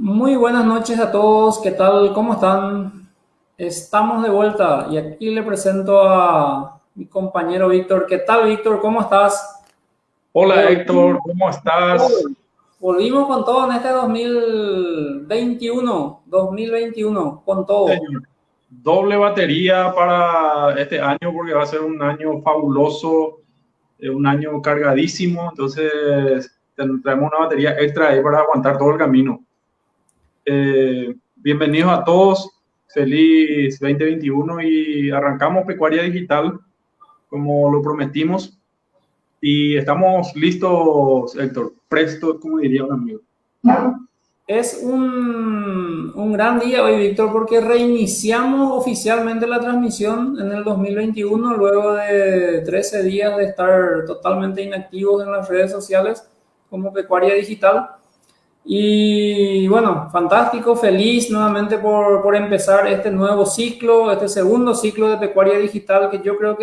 Muy buenas noches a todos, ¿qué tal? ¿Cómo están? Estamos de vuelta y aquí le presento a mi compañero Víctor. ¿Qué tal, Víctor? ¿Cómo estás? Hola Héctor, Volvimos, ¿cómo estás? volvimos con todo en este 2021, con todo. Señor, doble batería para este año porque va a ser un año fabuloso, un año cargadísimo, entonces traemos una batería extra ahí para aguantar todo el camino. Bienvenidos a todos, feliz 2021 y arrancamos Pecuaria Digital como lo prometimos y estamos listos, Héctor, presto, como diría un amigo. Es un gran día hoy, Víctor, porque reiniciamos oficialmente la transmisión en el 2021 luego de 13 días de estar totalmente inactivos en las redes sociales como Pecuaria Digital. Y bueno, fantástico, feliz nuevamente por empezar este nuevo ciclo, este segundo ciclo de Pecuaria Digital que yo creo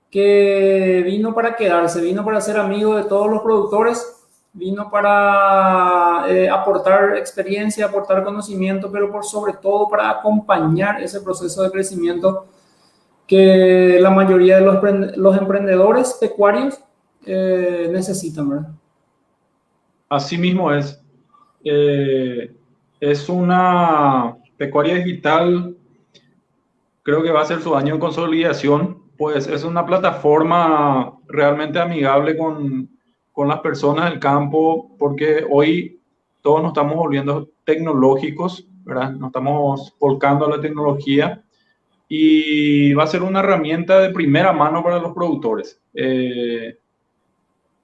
que vino para quedarse, vino para ser amigo de todos los productores, vino para aportar experiencia, aportar conocimiento, pero por sobre todo para acompañar ese proceso de crecimiento que la mayoría de los emprendedores pecuarios necesitan, ¿verdad? Así mismo es. Eh, es una pecuaria digital, creo que va a ser su año de consolidación, pues es una plataforma realmente amigable con las personas del campo, porque hoy todos nos estamos volviendo tecnológicos, ¿verdad? Nos estamos volcando a la tecnología y va a ser una herramienta de primera mano para los productores.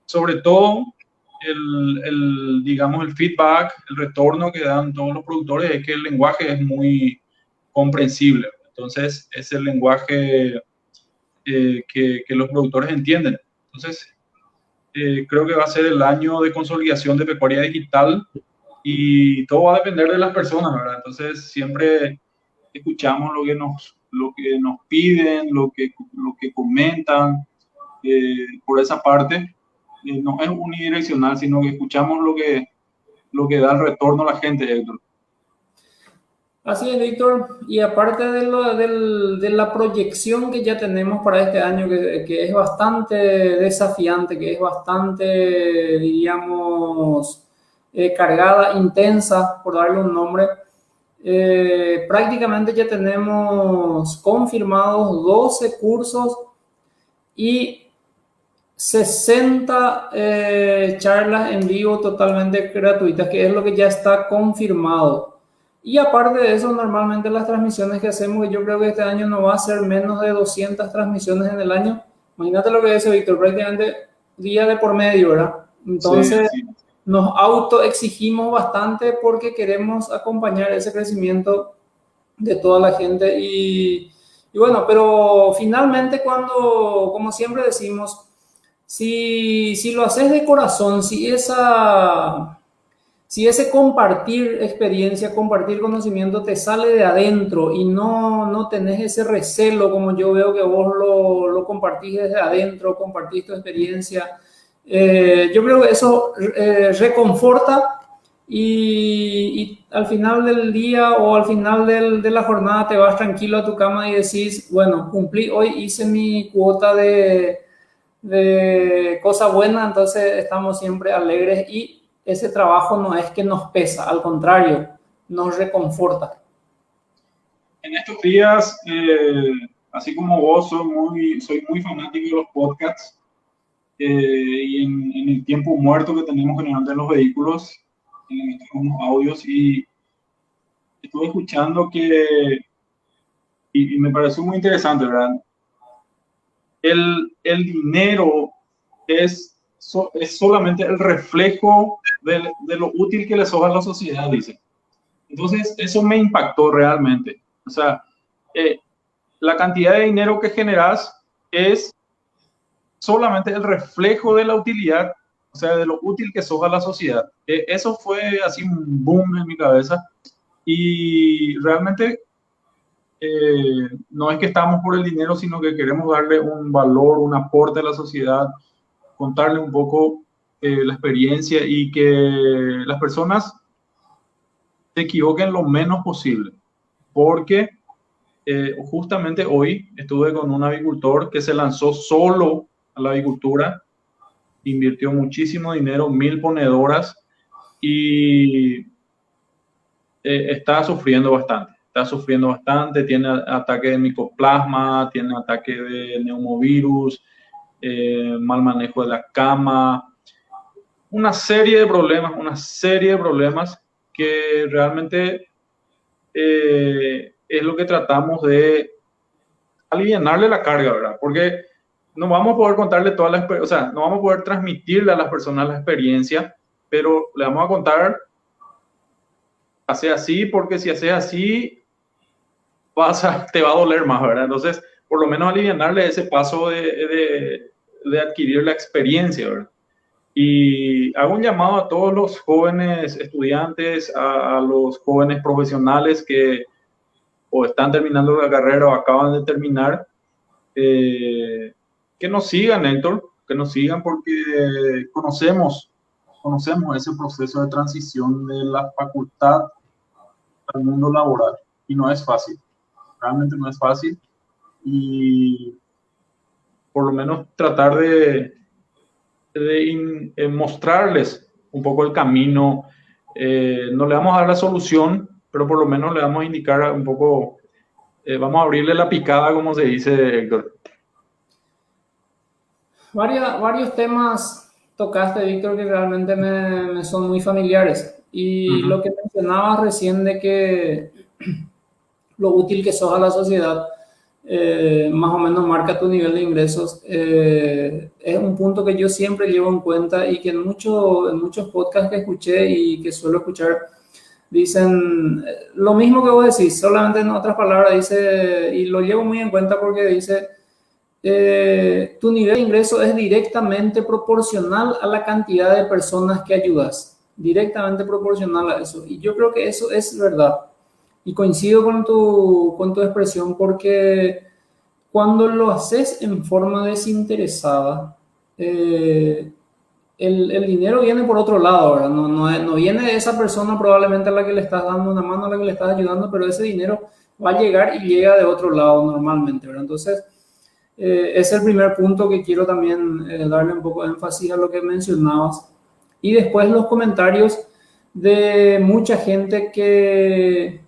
Sobre todo digamos, el feedback, el retorno que dan todos los productores es que el lenguaje es muy comprensible. Entonces, es el lenguaje que los productores entienden. Entonces, creo que va a ser el año de consolidación de pecuaria digital y todo va a depender de las personas, ¿verdad? Entonces, siempre escuchamos lo que nos piden, lo que comentan por esa parte. No es unidireccional, sino que escuchamos lo que da el retorno a la gente, Héctor. Así es, Víctor. Y aparte de la proyección que ya tenemos para este año, que es bastante desafiante, que es bastante, diríamos, cargada, intensa, por darle un nombre, prácticamente ya tenemos confirmados 12 cursos y 60 charlas en vivo totalmente gratuitas, que es lo que ya está confirmado. Y aparte de eso, normalmente las transmisiones que hacemos, yo creo que este año no va a ser menos de 200 transmisiones en el año. Imagínate lo que dice Víctor, prácticamente día de por medio, ¿verdad? Sí, Entonces, sí. nos autoexigimos bastante porque queremos acompañar ese crecimiento de toda la gente. Y bueno, pero finalmente cuando, como siempre decimos, si lo haces de corazón, si ese compartir experiencia, compartir conocimiento te sale de adentro y no tenés ese recelo como yo veo que vos lo compartís desde adentro, compartís tu experiencia, yo creo que eso reconforta y al final del día o al final de la jornada te vas tranquilo a tu cama y decís, bueno, cumplí hoy, hice mi cuota de cosa buena, entonces estamos siempre alegres y ese trabajo no es que nos pesa, al contrario, nos reconforta. En estos días, así como vos, soy muy fanático de los podcasts y en el tiempo muerto que tenemos generalmente en los vehículos, unos audios y estuve escuchando y me pareció muy interesante, ¿verdad? El dinero es solamente el reflejo de lo útil que le sos a la sociedad, dice. Entonces, eso me impactó realmente. O sea, eh, la cantidad de dinero que generas es solamente el reflejo de la utilidad, o sea, de lo útil que sos a la sociedad. Eso fue así un boom en mi cabeza y realmente no es que estamos por el dinero, sino que queremos darle un valor, un aporte a la sociedad, contarle un poco la experiencia y que las personas se equivoquen lo menos posible, porque justamente hoy estuve con un avicultor que se lanzó solo a la avicultura, invirtió muchísimo dinero, 1000 ponedoras, y está sufriendo bastante, tiene ataque de micoplasma, tiene ataque de neumovirus, mal manejo de la cama, una serie de problemas que realmente es lo que tratamos de aliviarle la carga, ¿verdad? Porque no vamos a poder contarle toda la experiencia, o sea, no vamos a poder transmitirle a las personas la experiencia, pero le vamos a contar, hace así, porque si haces así, te va a doler más, ¿verdad? Entonces, por lo menos aliviarle ese paso de adquirir la experiencia, ¿verdad? Y hago un llamado a todos los jóvenes estudiantes, a los jóvenes profesionales que o están terminando la carrera o acaban de terminar, que nos sigan, Héctor, que nos sigan porque conocemos ese proceso de transición de la facultad al mundo laboral y no es fácil, realmente no es fácil, y por lo menos tratar de mostrarles un poco el camino. No le vamos a dar la solución, pero por lo menos le vamos a indicar un poco, vamos a abrirle la picada, como se dice, Héctor. Varios temas tocaste, Víctor, que realmente me son muy familiares. Y lo que mencionabas recién de que lo útil que sos a la sociedad, más o menos marca tu nivel de ingresos, es un punto que yo siempre llevo en cuenta y que en muchos podcasts que escuché y que suelo escuchar dicen lo mismo que vos decís, solamente en otras palabras dice, y lo llevo muy en cuenta porque dice, tu nivel de ingreso es directamente proporcional a la cantidad de personas que ayudas, directamente proporcional a eso. Y yo creo que eso es verdad. Y coincido con tu expresión porque cuando lo haces en forma desinteresada, el dinero viene por otro lado, ¿verdad? No viene de esa persona probablemente a la que le estás dando una mano, a la que le estás ayudando, pero ese dinero va a llegar y llega de otro lado normalmente, ¿verdad? Entonces, es el primer punto que quiero también darle un poco de énfasis a lo que mencionabas. Y después los comentarios de mucha gente que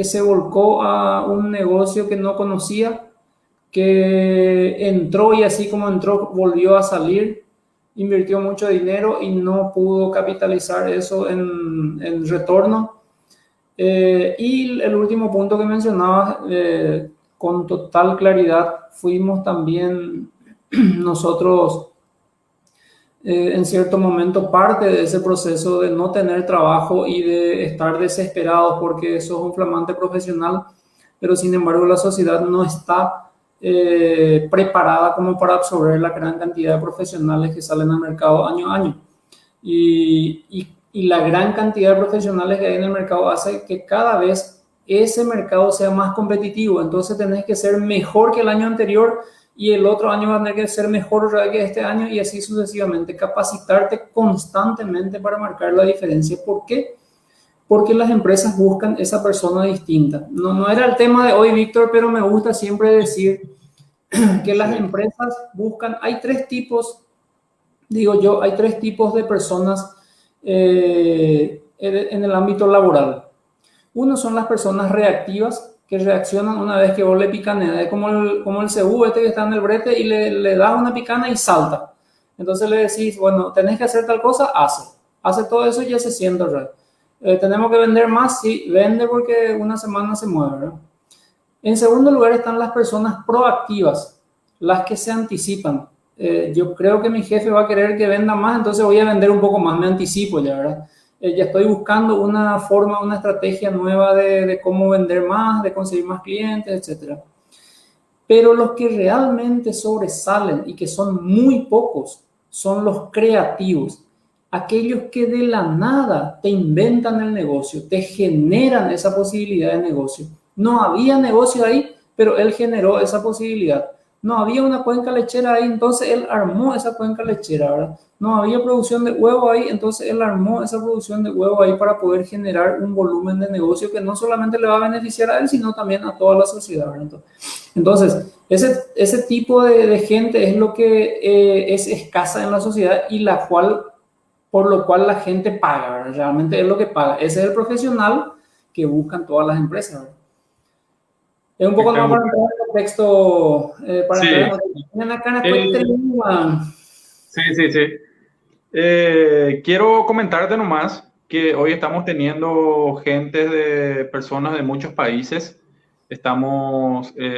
se volcó a un negocio que no conocía, que entró y así como entró volvió a salir, invirtió mucho dinero y no pudo capitalizar eso en retorno. Y el último punto que mencionabas, con total claridad, fuimos también nosotros en cierto momento parte de ese proceso de no tener trabajo y de estar desesperados porque sos un flamante profesional, pero sin embargo la sociedad no está preparada como para absorber la gran cantidad de profesionales que salen al mercado año a año. Y la gran cantidad de profesionales que hay en el mercado hace que cada vez ese mercado sea más competitivo. Entonces tenés que ser mejor que el año anterior y el otro año va a tener que ser mejor que este año y así sucesivamente. Capacitarte constantemente para marcar la diferencia. ¿Por qué? Porque las empresas buscan esa persona distinta. No era el tema de hoy, Víctor, pero me gusta siempre decir que las empresas buscan, hay tres tipos de personas en el ámbito laboral. Uno son las personas reactivas que reaccionan una vez que vos le picaneas. Es como el cebú este que está en el brete y le das una picana y salta. Entonces le decís, bueno, tenés que hacer tal cosa, hace todo eso y ya se siente real. Tenemos que vender más, sí, vende porque una semana se mueve, ¿verdad? En segundo lugar están las personas proactivas, las que se anticipan. Yo creo que mi jefe va a querer que venda más, entonces voy a vender un poco más, me anticipo ya, ¿verdad? Ya estoy buscando una forma, una estrategia nueva de cómo vender más, de conseguir más clientes, etc. Pero los que realmente sobresalen y que son muy pocos son los creativos, aquellos que de la nada te inventan el negocio, te generan esa posibilidad de negocio. No había negocio ahí, pero él generó esa posibilidad. No había una cuenca lechera ahí, entonces él armó esa cuenca lechera, ¿verdad? No había producción de huevo ahí, entonces él armó esa producción de huevo ahí para poder generar un volumen de negocio que no solamente le va a beneficiar a él, sino también a toda la sociedad, ¿verdad? Entonces, ese tipo de gente es lo que es escasa en la sociedad y la cual, por lo cual la gente paga, ¿verdad? Realmente es lo que paga. Ese es el profesional que buscan todas las empresas, ¿verdad? Es un poco más para Espectacular. entrar en contexto, para Sí, entrar en contexto. En la cara, pues, eh, sí, sí, sí. Quiero comentarte nomás que hoy estamos teniendo gente de personas de muchos países.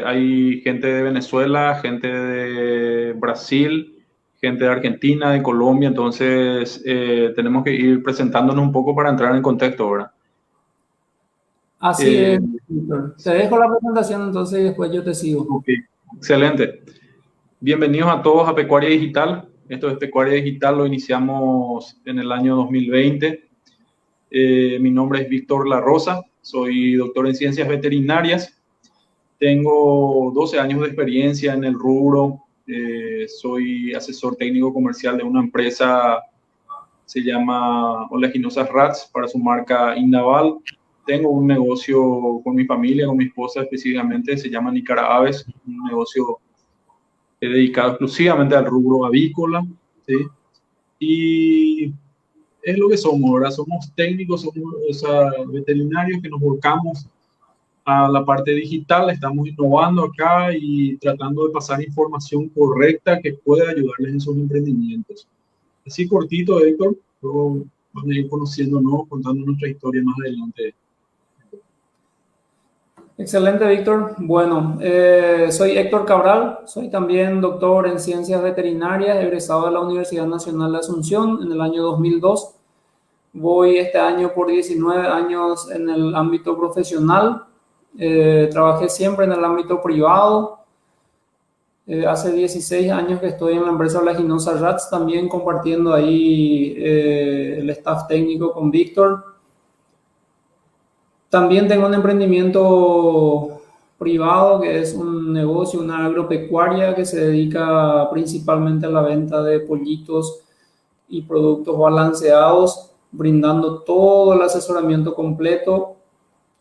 Hay gente de Venezuela, gente de Brasil, gente de Argentina, de Colombia. Entonces, tenemos que ir presentándonos un poco para entrar en contexto, ¿verdad? así Eh, es, Víctor. Te dejo la presentación entonces y después yo te sigo. ok, excelente. Bienvenidos a todos a Pecuaria Digital. Esto es Pecuaria Digital, lo iniciamos en el año 2020. Mi nombre es Víctor La Rosa, soy doctor en ciencias veterinarias. Tengo 12 años de experiencia en el rubro. Soy asesor técnico comercial de una empresa, se llama Oleaginosas Rats, para su marca Indaval. Tengo un negocio con mi familia, con mi esposa específicamente, se llama Nicara Aves, un negocio dedicado exclusivamente al rubro avícola, ¿sí? Y es lo que somos, ¿verdad? Somos técnicos, somos, o sea, veterinarios que nos volcamos a la parte digital, estamos innovando acá y tratando de pasar información correcta que pueda ayudarles en sus emprendimientos. Así cortito, Héctor, luego van a ir conociéndonos, contando nuestra historia más adelante. Excelente, Víctor. Bueno, soy Héctor Cabral, soy también doctor en ciencias veterinarias, egresado de la Universidad Nacional de Asunción en el año 2002. Voy este año por 19 años en el ámbito profesional. Trabajé siempre en el ámbito privado. Hace 16 años que estoy en la empresa Oleaginosa Rats, también compartiendo ahí el staff técnico con Víctor. También tengo un emprendimiento privado que es un negocio, una agropecuaria que se dedica principalmente a la venta de pollitos y productos balanceados, brindando todo el asesoramiento completo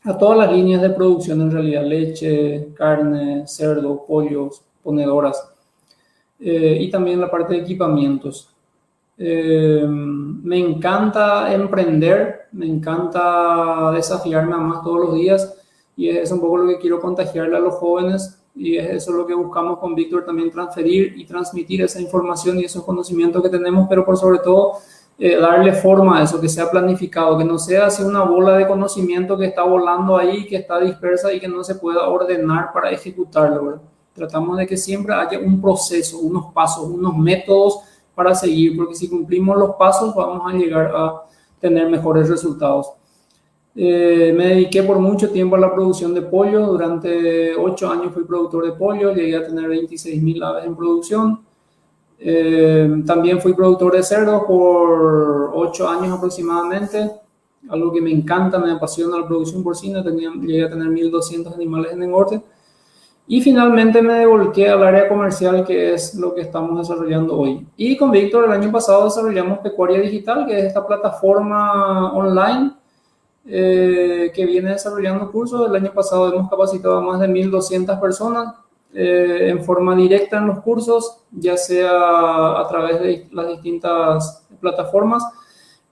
a todas las líneas de producción, en realidad: leche, carne, cerdo, pollos, ponedoras, y también la parte de equipamientos. Me encanta emprender, me encanta desafiarme a más todos los días y es un poco lo que quiero contagiarle a los jóvenes y es eso lo que buscamos con Víctor, también transferir y transmitir esa información y esos conocimientos que tenemos, pero por sobre todo darle forma a eso, que sea planificado, que no sea así una bola de conocimiento que está volando ahí, que está dispersa y que no se pueda ordenar para ejecutarlo, ¿verdad? Tratamos de que siempre haya un proceso, unos pasos, unos métodos para seguir, porque si cumplimos los pasos vamos a llegar a tener mejores resultados. Me dediqué por mucho tiempo a la producción de pollo. Durante 8 años fui productor de pollo, llegué a tener 26.000 aves en producción. También fui productor de cerdos por 8 años aproximadamente, algo que me encanta, me apasiona la producción porcina. Llegué a tener 1.200 animales en engorde. Y finalmente me volqué al área comercial, que es lo que estamos desarrollando hoy. Y con Víctor el año pasado desarrollamos Pecuaria Digital, que es esta plataforma online que viene desarrollando cursos. El año pasado hemos capacitado a más de 1.200 personas en forma directa en los cursos, ya sea a través de las distintas plataformas.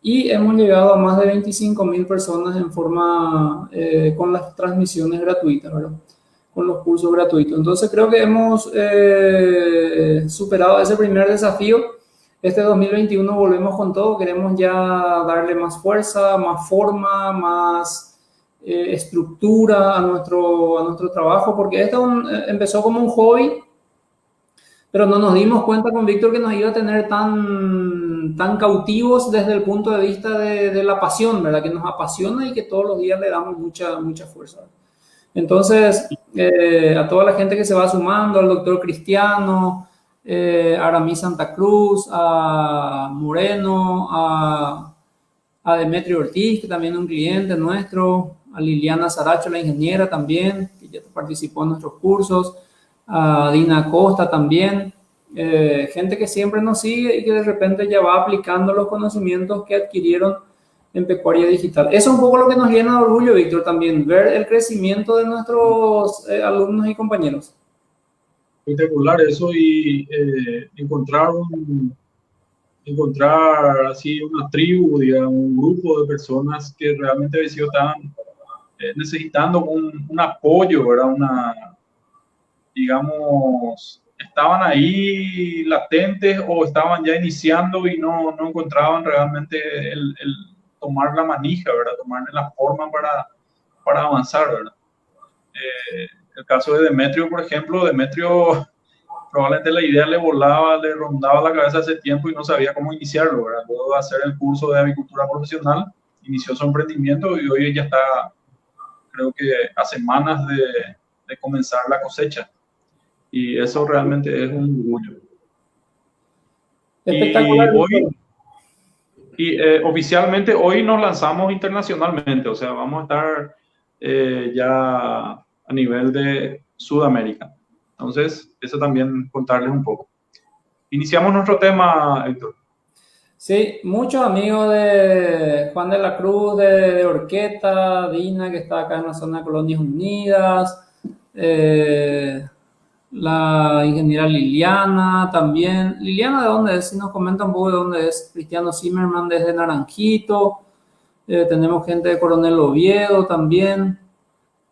Y hemos llegado a más de 25.000 personas en forma con las transmisiones gratuitas, ¿verdad? Con los cursos gratuitos. Entonces creo que hemos superado ese primer desafío. Este 2021 volvemos con todo, queremos ya darle más fuerza, más forma, más estructura a nuestro trabajo, porque esto empezó como un hobby, pero no nos dimos cuenta con Víctor que nos iba a tener tan cautivos desde el punto de vista de la pasión, ¿verdad? Que nos apasiona y que todos los días le damos mucha fuerza. Entonces, a toda la gente que se va sumando, al doctor Cristiano, a Aramis Santa Cruz, a Moreno, a Demetrio Ortiz, que también es un cliente nuestro, a Liliana Saracho, la ingeniera también, que ya participó en nuestros cursos, a Dina Costa también, gente que siempre nos sigue y que de repente ya va aplicando los conocimientos que adquirieron en pecuaria digital. Eso es un poco lo que nos llena de orgullo, Víctor, también, ver el crecimiento de nuestros alumnos y compañeros. Espectacular eso y encontrar así una tribu, digamos, un grupo de personas que realmente estaban necesitando un apoyo, ¿verdad? Digamos, estaban ahí latentes o estaban ya iniciando y no encontraban realmente el tomar la manija, ¿verdad? Tomarle la forma para avanzar, ¿verdad? El caso de Demetrio, por ejemplo, Demetrio probablemente la idea le volaba, le rondaba la cabeza hace tiempo y no sabía cómo iniciarlo, ¿verdad? Luego de hacer el curso de avicultura profesional, inició su emprendimiento y hoy ya está, creo que a semanas de comenzar la cosecha. Y eso realmente es un orgullo. Espectacular, Y Víctor. hoy, oficialmente hoy nos lanzamos internacionalmente, o sea, vamos a estar ya a nivel de Sudamérica. Entonces, eso también contarles un poco. Iniciamos nuestro tema, Héctor. Sí, muchos amigos de Juan de la Cruz, de Orqueta, Dina, que está acá en la zona de Colonias Unidas, eh, la ingeniera Liliana también. Liliana, ¿de dónde es? Si nos comenta un poco de dónde es. Cristiano Zimmerman desde Naranjito. Tenemos gente de Coronel Oviedo también.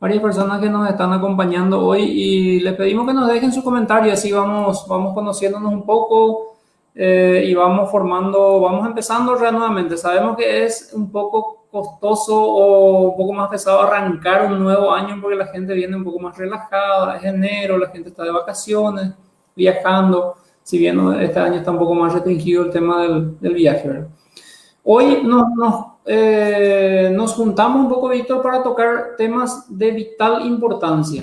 Varias personas que nos están acompañando hoy y le pedimos que nos dejen su comentario, así vamos conociéndonos un poco y vamos empezando nuevamente. Sabemos que es un poco costoso o un poco más pesado arrancar un nuevo año porque la gente viene un poco más relajada, es enero, la gente está de vacaciones, viajando, si bien este año está un poco más restringido el tema del viaje, ¿verdad? Hoy nos juntamos un poco, Víctor, para tocar temas de vital importancia.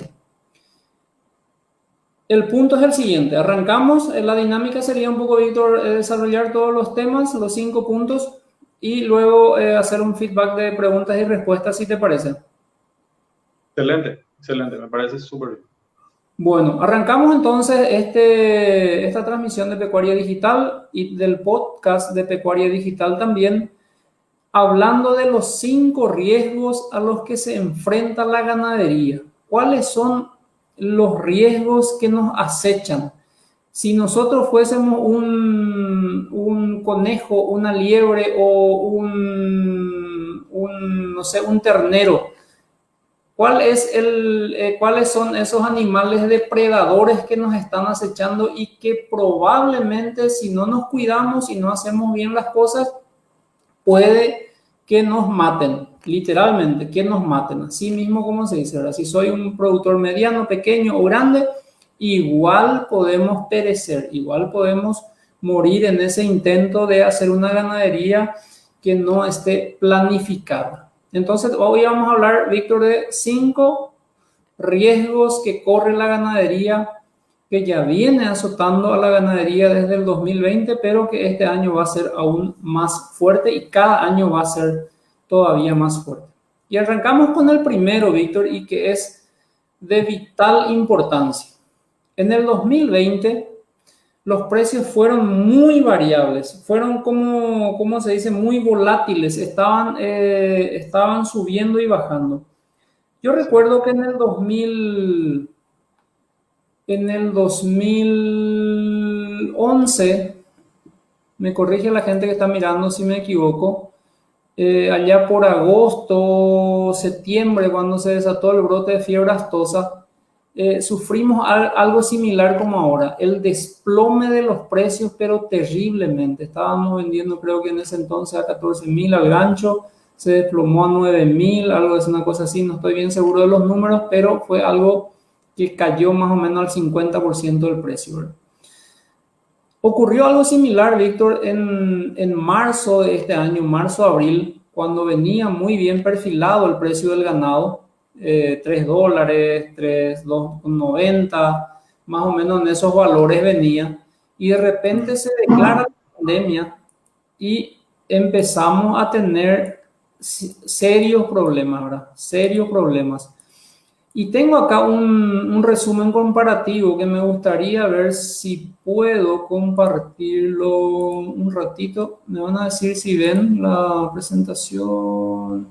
El punto es el siguiente. Arrancamos. La dinámica sería un poco, Víctor, desarrollar todos los temas, los 5 puntos, y luego hacer un feedback de preguntas y respuestas, si te parece. Excelente, excelente, me parece súper bien. Bueno, arrancamos entonces esta transmisión de Pecuaria Digital y del podcast de Pecuaria Digital también, hablando de los 5 riesgos a los que se enfrenta la ganadería. ¿Cuáles son los riesgos que nos acechan? Si nosotros fuésemos un conejo, una liebre o no sé, un ternero, ¿cuáles son esos animales depredadores que nos están acechando y que probablemente, si no nos cuidamos y no hacemos bien las cosas, puede que nos maten, literalmente, que nos maten, así mismo como se dice? Ahora, si soy un productor mediano, pequeño o grande, igual podemos perecer, igual podemos morir en ese intento de hacer una ganadería que no esté planificada. Entonces, hoy vamos a hablar, Víctor, de 5 riesgos que corre la ganadería, que ya viene azotando a la ganadería desde el 2020, pero que este año va a ser aún más fuerte y cada año va a ser todavía más fuerte. Y arrancamos con el primero, Víctor, y que es de vital importancia. En el 2020 los precios fueron muy variables, fueron como se dice, muy volátiles, estaban subiendo y bajando. Yo recuerdo que en el 2011, me corrige la gente que está mirando si me equivoco, allá por agosto, septiembre, cuando se desató el brote de fiebre aftosa, sufrimos algo similar como ahora, el desplome de los precios, pero terriblemente. Estábamos vendiendo, creo que en ese entonces, a 14.000 al gancho, se desplomó a 9.000, algo es una cosa así, no estoy bien seguro de los números, pero fue algo que cayó más o menos al 50% del precio, ¿verdad? Ocurrió algo similar, Víctor, en marzo de este año, marzo-abril, cuando venía muy bien perfilado el precio del ganado, $3, 3,290, más o menos en esos valores venía, y de repente se declara la pandemia y empezamos a tener serios problemas, ¿verdad? Serios problemas. Y tengo acá un resumen comparativo que me gustaría ver si puedo compartirlo un ratito. Me van a decir si ven la presentación.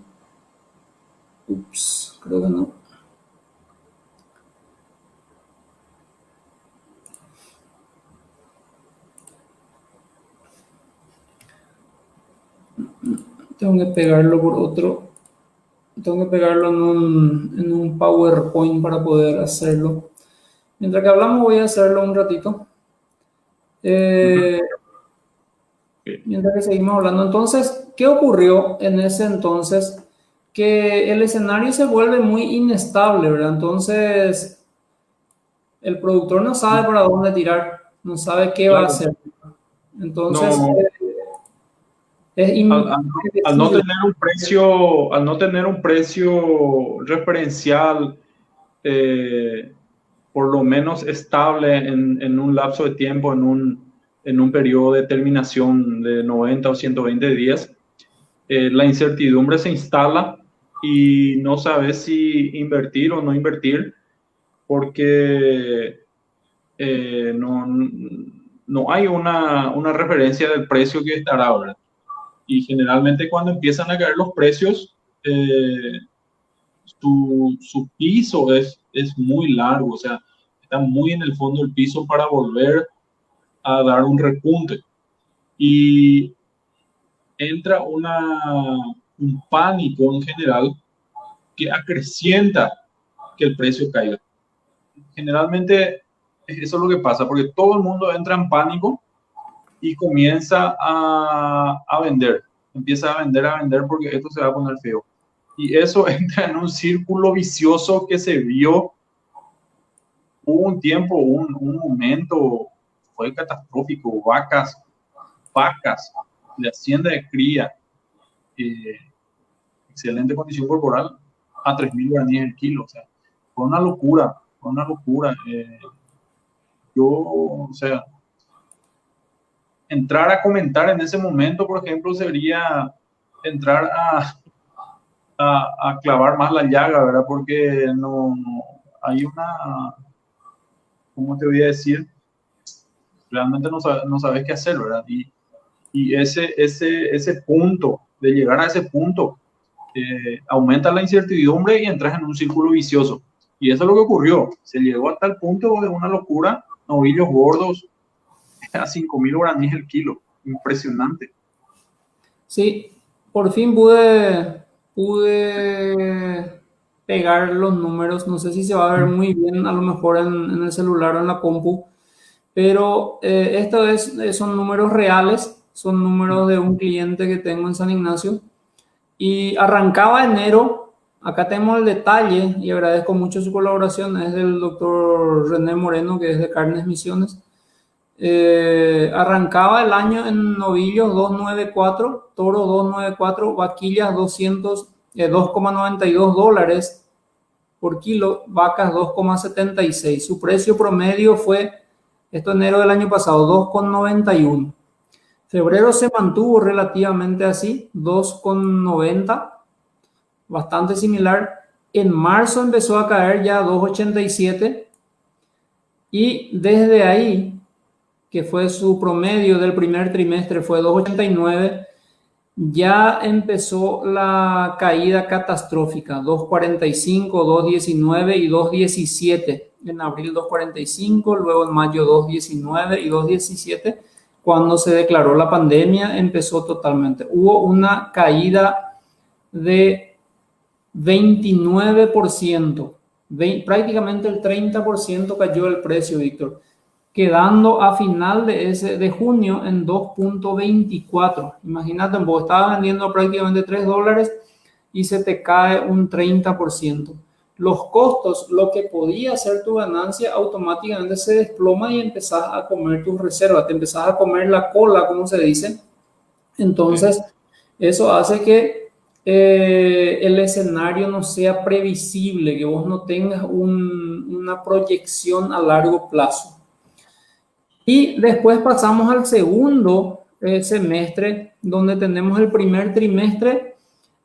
Ups, creo que no. Tengo que pegarlo por otro. Tengo que pegarlo en un PowerPoint para poder hacerlo. Mientras que hablamos voy a hacerlo un ratito. Ujú. Mientras que seguimos hablando. Entonces, ¿qué ocurrió en ese entonces? Que el escenario se vuelve muy inestable, ¿verdad? Entonces, el productor no sabe para dónde tirar, no sabe qué va a Claro, hacer. Entonces, no, es al no impredecible. tener un precio, al no tener un precio referencial, eh, por lo menos estable en un lapso de tiempo, en un periodo de terminación de 90 o 120 días, la incertidumbre se instala y no sabes si invertir o no invertir porque no, no hay una referencia del precio que estará ahora. Y generalmente cuando empiezan a caer los precios, su piso es muy largo, o sea, está muy en el fondo del piso para volver a dar un repunte. Y entra un pánico en general que acrecienta que el precio caiga. Generalmente eso es lo que pasa, porque todo el mundo entra en pánico y comienza a vender, empieza a vender porque esto se va a poner feo. Y eso entra en un círculo vicioso que se vio. Hubo un tiempo, un momento, fue catastrófico, vacas de hacienda de cría, eh, excelente condición corporal, a 3.000 guaraníes el kilo, o sea, fue una locura, fue una locura. Yo, o sea, entrar a comentar en ese momento, por ejemplo, sería entrar a clavar más la llaga, ¿verdad? Porque no hay una, ¿cómo te voy a decir? Realmente no sabes qué hacer, ¿verdad? Y ese punto, de llegar a ese punto, aumenta la incertidumbre y entras en un círculo vicioso. Y eso es lo que ocurrió. Se llegó hasta el punto de una locura, novillos gordos a 5.000 guaraníes el kilo. Impresionante. Sí, por fin pude pegar los números. No sé si se va a ver muy bien, a lo mejor en el celular o en la compu, pero esta vez son números reales, son números de un cliente que tengo en San Ignacio. Y arrancaba enero, acá tenemos el detalle y agradezco mucho su colaboración, es del doctor René Moreno, que es de Carnes Misiones. Arrancaba el año en novillos 294, toro 294, vaquillas 2,92 dólares por kilo, vacas 2,76. Su precio promedio fue, esto enero del año pasado, 2,91. Febrero se mantuvo relativamente así, 2,90, bastante similar. En marzo empezó a caer ya a 2,87 y desde ahí, que fue su promedio del primer trimestre, fue 2,89, ya empezó la caída catastrófica, 2,45, 2,19 y 2,17. En abril 2,45, luego en mayo 2,19 y 2,17. Cuando se declaró la pandemia, empezó totalmente. Hubo una caída de 29%, prácticamente el 30% cayó el precio, Víctor, quedando a final de junio en 2,24. Imagínate, vos estabas vendiendo prácticamente 3 dólares y se te cae un 30%. Los costos, lo que podía ser tu ganancia, automáticamente se desploma y empezás a comer tus reservas, te empezás a comer la cola, como se dice. Sí. Entonces, eso hace que el escenario no sea previsible, que vos no tengas una proyección a largo plazo. Y después pasamos al segundo semestre, donde tenemos el primer trimestre.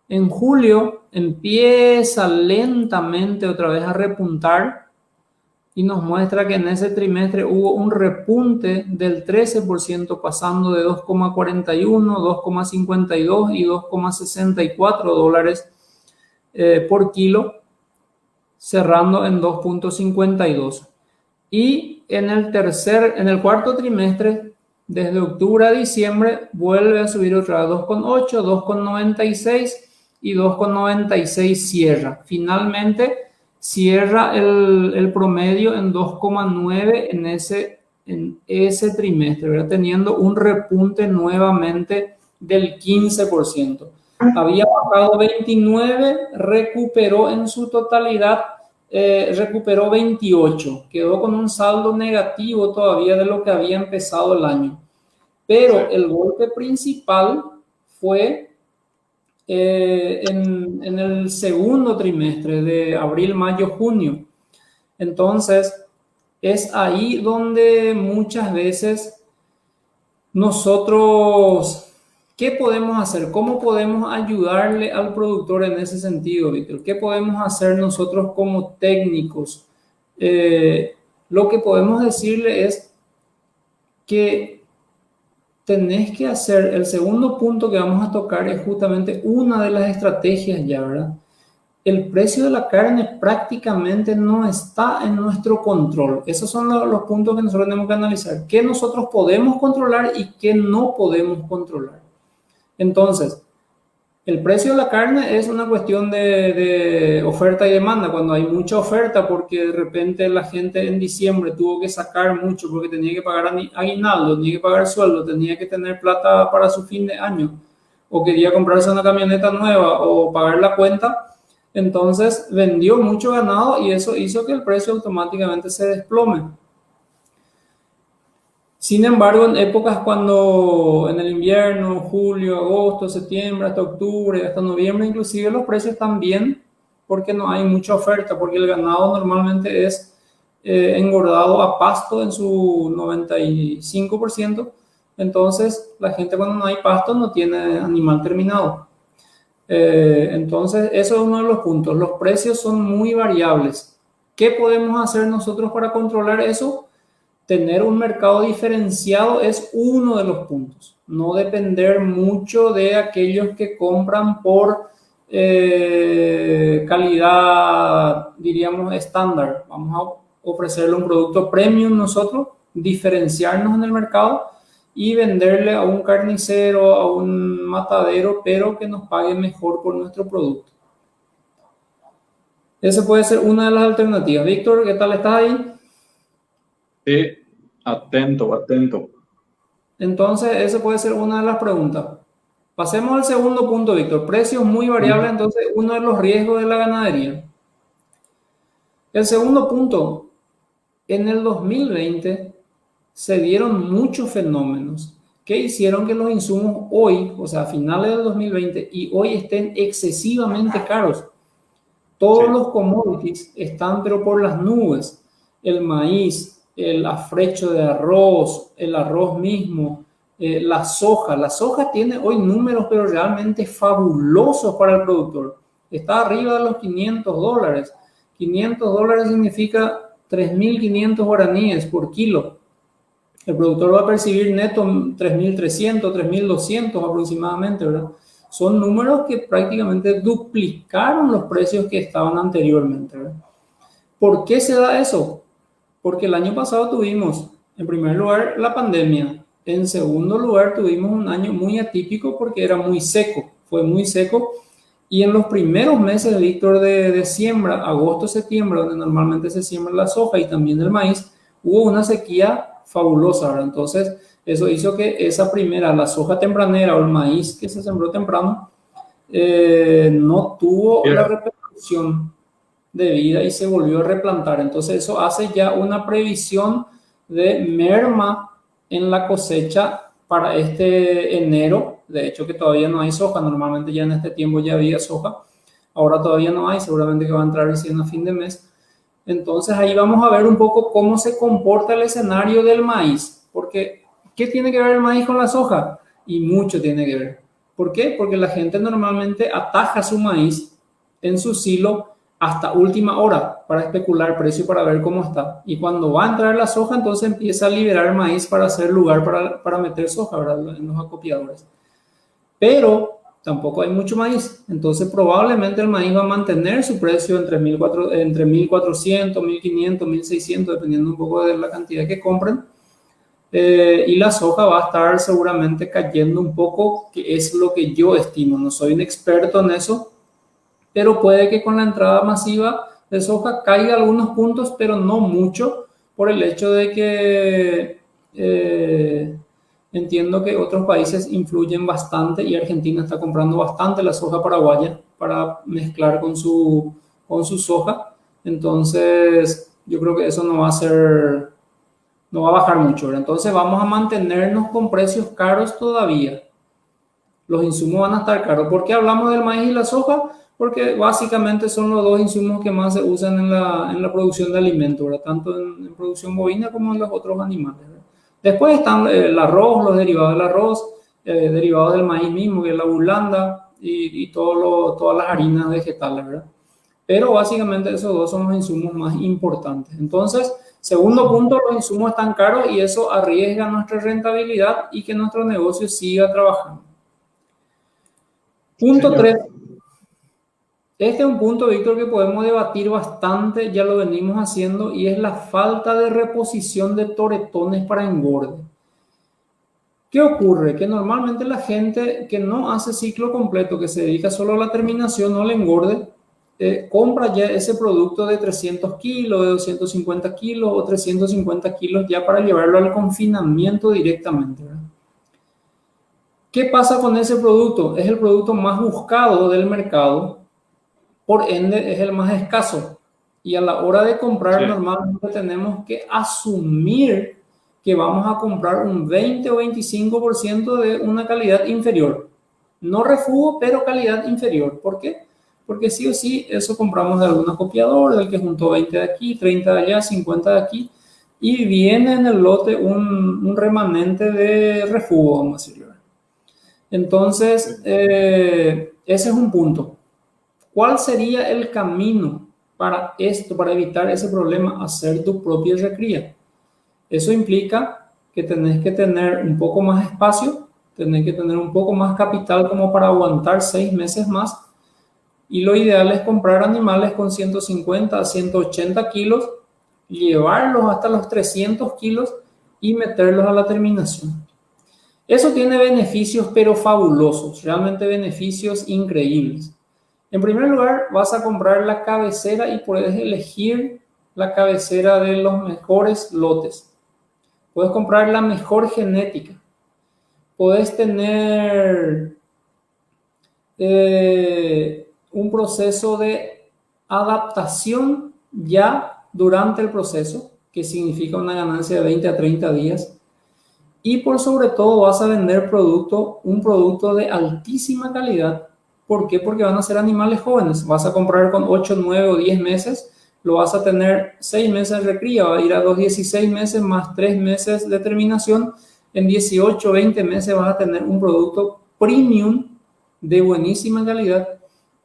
En julio empieza lentamente otra vez a repuntar y nos muestra que en ese trimestre hubo un repunte del 13%, pasando de 2,41, 2,52 y 2,64 dólares por kilo, cerrando en 2,52. Y en el cuarto trimestre, desde octubre a diciembre, vuelve a subir otra vez 2,8, 2,96 y 2,96 cierra. Finalmente cierra el promedio en 2,9 en ese trimestre, ¿verdad? Teniendo un repunte nuevamente del 15%. Había bajado 29, recuperó en su totalidad, recuperó 28, quedó con un saldo negativo todavía de lo que había empezado el año. Pero el golpe principal fue en el segundo trimestre de abril, mayo, junio. Entonces, es ahí donde muchas veces nosotros, ¿qué podemos hacer? ¿Cómo podemos ayudarle al productor en ese sentido, Víctor? ¿Qué podemos hacer nosotros como técnicos? Lo que podemos decirle es que tenés que hacer, el segundo punto que vamos a tocar es justamente una de las estrategias ya, ¿verdad? El precio de la carne prácticamente no está en nuestro control. Esos son los puntos que nosotros tenemos que analizar. ¿Qué nosotros podemos controlar y qué no podemos controlar? Entonces, el precio de la carne es una cuestión de oferta y demanda. Cuando hay mucha oferta, porque de repente la gente en diciembre tuvo que sacar mucho porque tenía que pagar aguinaldo, tenía que pagar sueldo, tenía que tener plata para su fin de año, o quería comprarse una camioneta nueva o pagar la cuenta, entonces vendió mucho ganado y eso hizo que el precio automáticamente se desplome. Sin embargo, en épocas cuando en el invierno, julio, agosto, septiembre, hasta octubre, hasta noviembre, inclusive los precios están bien porque no hay mucha oferta, porque el ganado normalmente es engordado a pasto en su 95%. Entonces, la gente cuando no hay pasto no tiene animal terminado. Entonces, eso es uno de los puntos. Los precios son muy variables. ¿Qué podemos hacer nosotros para controlar eso? Tener un mercado diferenciado es uno de los puntos. No depender mucho de aquellos que compran por calidad, diríamos, estándar. Vamos a ofrecerle un producto premium nosotros, diferenciarnos en el mercado y venderle a un carnicero, a un matadero, pero que nos pague mejor por nuestro producto. Esa puede ser una de las alternativas. Víctor, ¿qué tal estás ahí? Sí, atento, atento. Entonces, esa puede ser una de las preguntas. Pasemos al segundo punto, Víctor. Precios muy variables, entonces, uno de los riesgos de la ganadería. El segundo punto, en el 2020 se dieron muchos fenómenos que hicieron que los insumos hoy, o sea, a finales del 2020 y hoy estén excesivamente caros. Todos los commodities están, pero por las nubes. El maíz, el afrecho de arroz, el arroz mismo, la soja. La soja tiene hoy números, pero realmente fabulosos para el productor. Está arriba de los $500. $500 significa 3.500 guaraníes por kilo. El productor va a percibir neto 3.300, 3.200 aproximadamente, ¿verdad? Son números que prácticamente duplicaron los precios que estaban anteriormente, ¿verdad? ¿Por qué se da eso? Porque el año pasado tuvimos, en primer lugar, la pandemia. En segundo lugar, tuvimos un año muy atípico porque era muy seco, fue muy seco. Y en los primeros meses, Víctor, de siembra, agosto, septiembre, donde normalmente se siembra la soja y también el maíz, hubo una sequía fabulosa, ¿verdad? Entonces, eso hizo que esa primera, la soja tempranera o el maíz que se sembró temprano, no tuvo la repercusión debida y se volvió a replantar. Entonces, eso hace ya una previsión de merma en la cosecha para este enero. De hecho, que todavía no hay soja. Normalmente ya en este tiempo ya había soja. Ahora todavía no hay. Seguramente que va a entrar recién a fin de mes. Entonces, ahí vamos a ver un poco cómo se comporta el escenario del maíz. Porque, ¿qué tiene que ver el maíz con la soja? Y mucho tiene que ver. ¿Por qué? Porque la gente normalmente ataja su maíz en su silo hasta última hora para especular precio, para ver cómo está. Y cuando va a entrar la soja, entonces empieza a liberar maíz para hacer lugar para meter soja, ¿verdad? En los acopiadores. Pero tampoco hay mucho maíz, entonces probablemente el maíz va a mantener su precio entre 1.400, 1.500, 1.600, dependiendo un poco de la cantidad que compren. Y la soja va a estar seguramente cayendo un poco, que es lo que yo estimo. No soy un experto en eso, pero puede que con la entrada masiva de soja caiga algunos puntos, pero no mucho, por el hecho de que entiendo que otros países influyen bastante y Argentina está comprando bastante la soja paraguaya para mezclar con su soja. Entonces, yo creo que eso no va a ser, no va a bajar mucho, ¿verdad? Entonces, vamos a mantenernos con precios caros todavía. Los insumos van a estar caros. ¿Por qué hablamos del maíz y la soja? Porque básicamente son los dos insumos que más se usan en la producción de alimentos, ¿verdad? Tanto en producción bovina como en los otros animales, ¿verdad? Después están el arroz, los derivados del arroz, derivados del maíz mismo, que es la burlanda y todas las harinas vegetales, ¿verdad? Pero básicamente esos dos son los insumos más importantes. Entonces, segundo punto, los insumos están caros y eso arriesga nuestra rentabilidad y que nuestro negocio siga trabajando. Punto 3. Este es un punto, Víctor, que podemos debatir bastante, ya lo venimos haciendo, y es la falta de reposición de toretones para engorde. ¿Qué ocurre? Que normalmente la gente que no hace ciclo completo, que se dedica solo a la terminación, no al engorde, compra ya ese producto de 300 kilos, de 250 kilos o 350 kilos ya para llevarlo al confinamiento directamente, ¿verdad? ¿Qué pasa con ese producto? Es el producto más buscado del mercado, por ende es el más escaso. Y a la hora de comprar, sí, normalmente tenemos que asumir que vamos a comprar un 20 o 25% de una calidad inferior. No refugo, pero calidad inferior. ¿Por qué? Porque sí o sí, eso compramos de algún acopiador, del que juntó 20 de aquí, 30 de allá, 50 de aquí, y viene en el lote un remanente de refugo, vamos a decirlo. Entonces, ese es un punto. ¿Cuál sería el camino para esto, para evitar ese problema? Hacer tu propia recría. Eso implica que tenés que tener un poco más espacio, tenés que tener un poco más capital como para aguantar 6 meses más. Y lo ideal es comprar animales con 150 a 180 kilos, llevarlos hasta los 300 kilos y meterlos a la terminación. Eso tiene beneficios, pero fabulosos, realmente beneficios increíbles. En primer lugar, vas a comprar la cabecera y puedes elegir la cabecera de los mejores lotes. Puedes comprar la mejor genética. Puedes tener un proceso de adaptación ya durante el proceso, que significa una ganancia de 20 a 30 días. Y por sobre todo vas a vender un producto de altísima calidad. ¿Por qué? Porque van a ser animales jóvenes. Vas a comprar con 8, 9 o 10 meses, lo vas a tener 6 meses de recría, va a ir a los 16 meses más 3 meses de terminación. En 18, 20 meses vas a tener un producto premium de buenísima calidad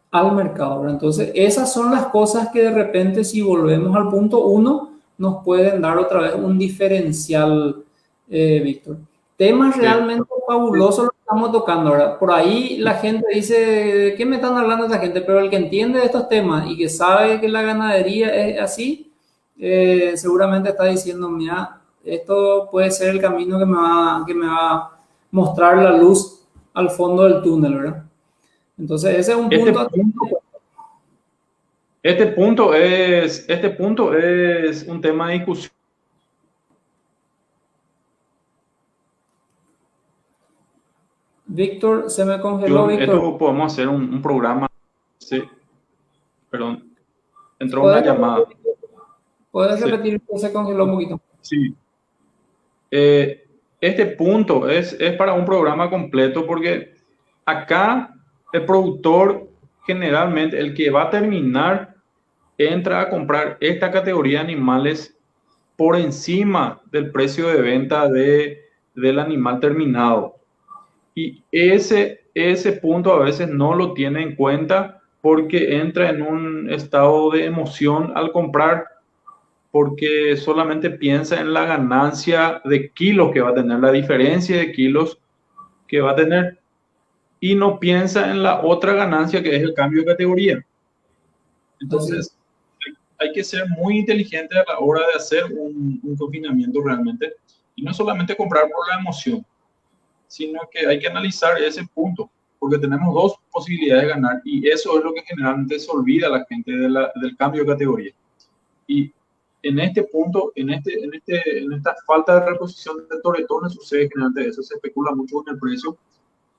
al mercado. Entonces, esas son las cosas que de repente, si volvemos al punto 1, nos pueden dar otra vez un diferencial, Víctor. Temas realmente fabulosos los estamos tocando ahora. Por ahí la gente dice, ¿qué me están hablando esta gente? Pero el que entiende de estos temas y que sabe que la ganadería es así, seguramente está diciendo, mira, esto puede ser el camino que me va a mostrar la luz al fondo del túnel, ¿verdad? Entonces ese es un punto. Este punto es un tema de discusión. Víctor, se me congeló, Víctor. Esto podemos hacer un programa. Sí, perdón. Entró una llamada. ¿Puedes repetir que se congeló un poquito? Sí. Este punto es para un programa completo, porque acá el productor, generalmente el que va a terminar, entra a comprar esta categoría de animales por encima del precio de venta del animal terminado. Y ese ese punto a veces no lo tiene en cuenta porque entra en un estado de emoción al comprar, porque solamente piensa en la ganancia de kilos que va a tener, la diferencia de kilos que va a tener, y no piensa en la otra ganancia que es el cambio de categoría. Así es. Entonces, hay que ser muy inteligente a la hora de hacer un confinamiento realmente, y no solamente comprar por la emoción, sino que hay que analizar ese punto, porque tenemos dos posibilidades de ganar, y eso es lo que generalmente se olvida a la gente del cambio de categoría. Y en este punto, en esta falta de reposición de torretones sucede generalmente eso, se especula mucho con el precio,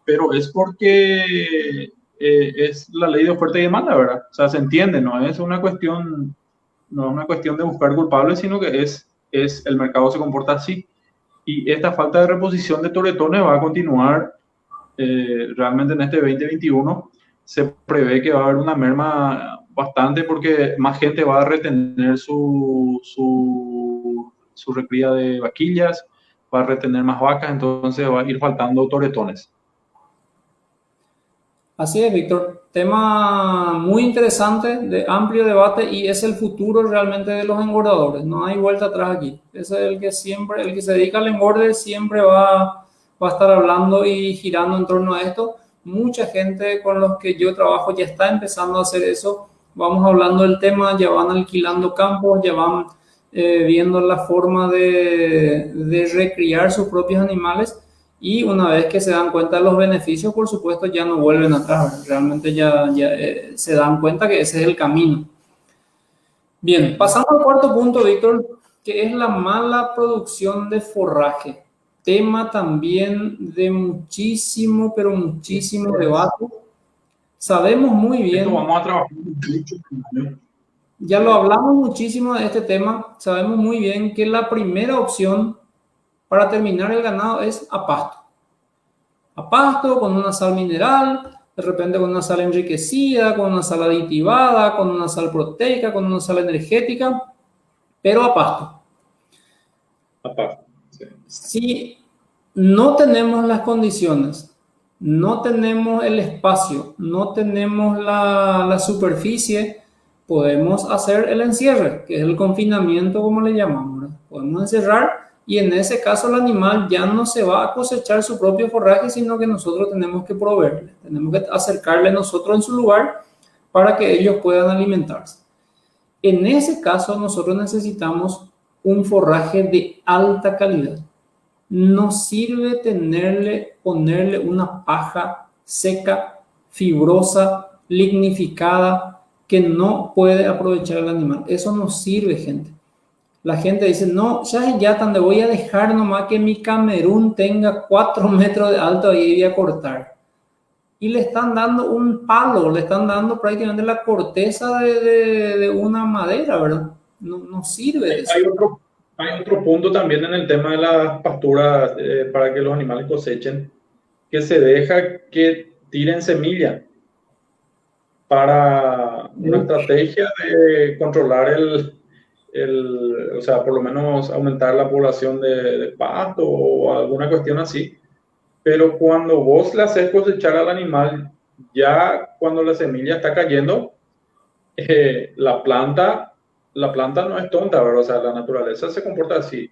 pero es porque es la ley de oferta y demanda, ¿verdad? O sea, se entiende, no es una cuestión, no es una cuestión de buscar culpables, sino que es el mercado se comporta así. Y esta falta de reposición de torretones va a continuar realmente en este 2021. Se prevé que va a haber una merma bastante porque más gente va a retener su recría de vaquillas, va a retener más vacas, entonces va a ir faltando torretones. Así es, Víctor. Tema muy interesante, de amplio debate y es el futuro realmente de los engordadores. No hay vuelta atrás aquí. Ese es el que siempre, el que se dedica al engorde siempre va a estar hablando y girando en torno a esto. Mucha gente con los que yo trabajo ya está empezando a hacer eso. Vamos hablando del tema, ya van alquilando campos, ya van viendo la forma de recriar sus propios animales. Y una vez que se dan cuenta de los beneficios, por supuesto, ya no vuelven atrás. Realmente ya se dan cuenta que ese es el camino. Bien, pasando al cuarto punto, Víctor, que es la mala producción de forraje. Tema también de muchísimo, pero muchísimo debate. Sabemos muy Esto bien, vamos a trabajar mucho. ya lo hablamos muchísimo de este tema, sabemos muy bien que la primera opción para terminar el ganado es a pasto. A pasto, con una sal mineral, de repente con una sal enriquecida, con una sal aditivada, con una sal proteica, con una sal energética, pero a pasto. Aparte, sí. Si no tenemos las condiciones, no tenemos el espacio, no tenemos la superficie, podemos hacer el encierre, que es el confinamiento como le llamamos, ¿verdad? Podemos encerrar y en ese caso el animal ya no se va a cosechar su propio forraje, sino que nosotros tenemos que proveerle, tenemos que acercarle nosotros en su lugar para que ellos puedan alimentarse. En ese caso nosotros necesitamos un forraje de alta calidad. No sirve ponerle una paja seca, fibrosa, lignificada, que no puede aprovechar el animal. Eso no sirve, gente. La gente dice, no, ya donde voy a dejar nomás que mi Camerún tenga 4 metros de alto y voy a cortar. Y le están dando un palo, le están dando prácticamente la corteza de una madera, ¿verdad? No sirve eso. Hay otro punto también en el tema de las pasturas para que los animales cosechen, que se deja que tiren semilla para una estrategia de controlar o sea, por lo menos aumentar la población de pasto o alguna cuestión así. Pero cuando vos le haces cosechar al animal, ya cuando la semilla está cayendo, eh, la planta, la planta no es tonta, ¿verdad? O sea, la naturaleza se comporta así.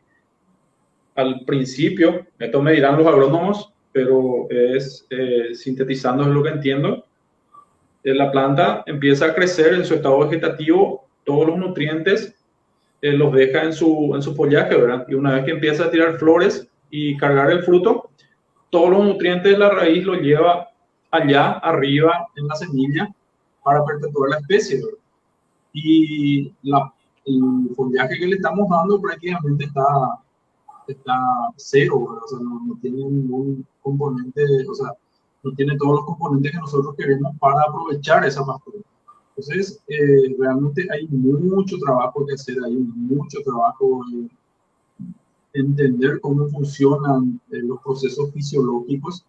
Al principio, esto me dirán los agrónomos, pero es sintetizando es lo que entiendo, la planta empieza a crecer en su estado vegetativo, todos los nutrientes los deja en su follaje, ¿verdad? Y una vez que empieza a tirar flores y cargar el fruto, todos los nutrientes de la raíz los lleva allá arriba en la semilla para perpetuar la especie, ¿verdad? Y el follaje que le estamos dando prácticamente está cero, ¿verdad? O sea, no tiene ningún componente, o sea, no tiene todos los componentes que nosotros queremos para aprovechar esa pastura. Entonces, realmente hay mucho trabajo que hacer, hay mucho trabajo en entender cómo funcionan los procesos fisiológicos.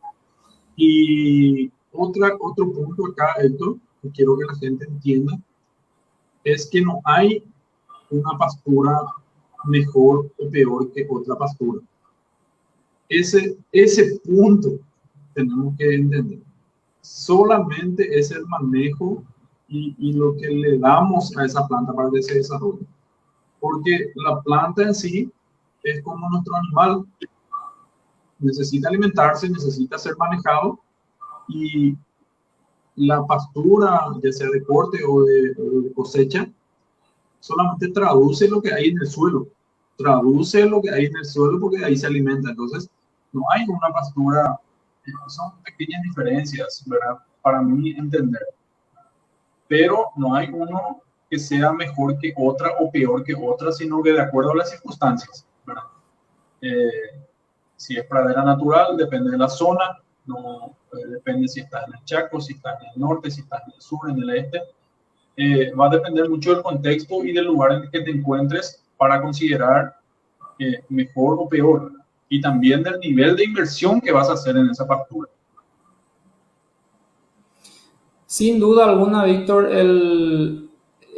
Y otro punto acá, Héctor, que quiero que la gente entienda, es que no hay una pastura mejor o peor que otra pastura. Ese punto tenemos que entender. solamente es el manejo y lo que le damos a esa planta para que se desarrolle. Porque la planta en sí es como nuestro animal, necesita alimentarse, necesita ser manejado y la pastura, ya sea de corte o de cosecha, solamente traduce lo que hay en el suelo, traduce lo que hay en el suelo porque de ahí se alimenta. Entonces, no hay una pastura, son pequeñas diferencias, ¿verdad? Para mí entender. Pero no hay uno que sea mejor que otra o peor que otra, sino que de acuerdo a las circunstancias, ¿verdad? Si es pradera natural, depende de la zona, no, depende si estás en el Chaco, si estás en el norte, si estás en el sur, en el este. Va a depender mucho del contexto y del lugar en el que te encuentres para considerar mejor o peor, ¿verdad? Y también del nivel de inversión que vas a hacer en esa pastura. Sin duda alguna, Víctor,